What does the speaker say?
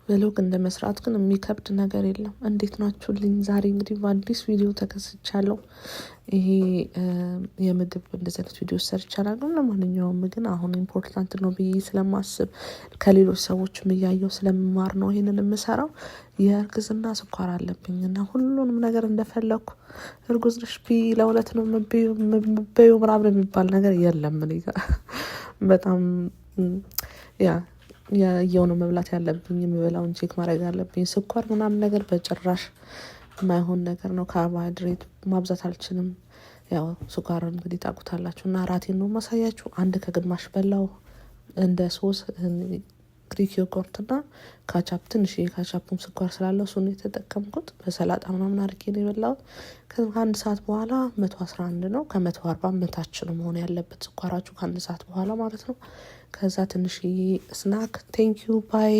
ብሎግ እንደመስራት ግን የሚከብድ ነገር የለም። እንዴት ናችሁልኝ? ዛሬ እንግዲህ በአዲስ ቪዲዮ ተከስቻለሁ። ይሄ የምግብ እንደዚህ አይነት ቪዲዮ ሰርቻለሁ። ለማንኛውም ግን አሁን ኢምፖርታንት ነው ብዬ ስለማስብ ከሌሎች ሰዎችም እያየሁ ስለምማር ነው ይሄንን የምሰራው። የእርግዝና ስኳር አለብኝ እና ሁሉንም ነገር እንደፈለኩ እርጉዝ ነሽ ቢ ለሁለት ነው የምትበይው ምናምን የሚባል ነገር የለም። እኔ ጋር በጣም ያየው ነው መብላት ያለብኝ፣ የምበላውን ቼክ ማድረግ አለብኝ። ስኳር ምናምን ነገር በጭራሽ የማይሆን ነገር ነው። ካርቦሃይድሬት ማብዛት አልችልም። ያው ስኳር እንግዲህ ታውቁታላችሁ እና ራቴን ነው ማሳያችሁ። አንድ ከግማሽ በላው እንደ ሶስ ግሪክ ዮጎርት እና ካቻፕ፣ ትንሽ የካቻፑም ስኳር ስላለው እሱን የተጠቀምኩት። በሰላጣ ምናምን አድርጌ ነው የበላሁት። ከአንድ ሰዓት በኋላ 111 ነው። ከ140 በታች ነው መሆን ያለበት ስኳራችሁ ከአንድ ሰዓት በኋላ ማለት ነው። ከዛ ትንሽ ስናክ። ቴንኪዩ ባይ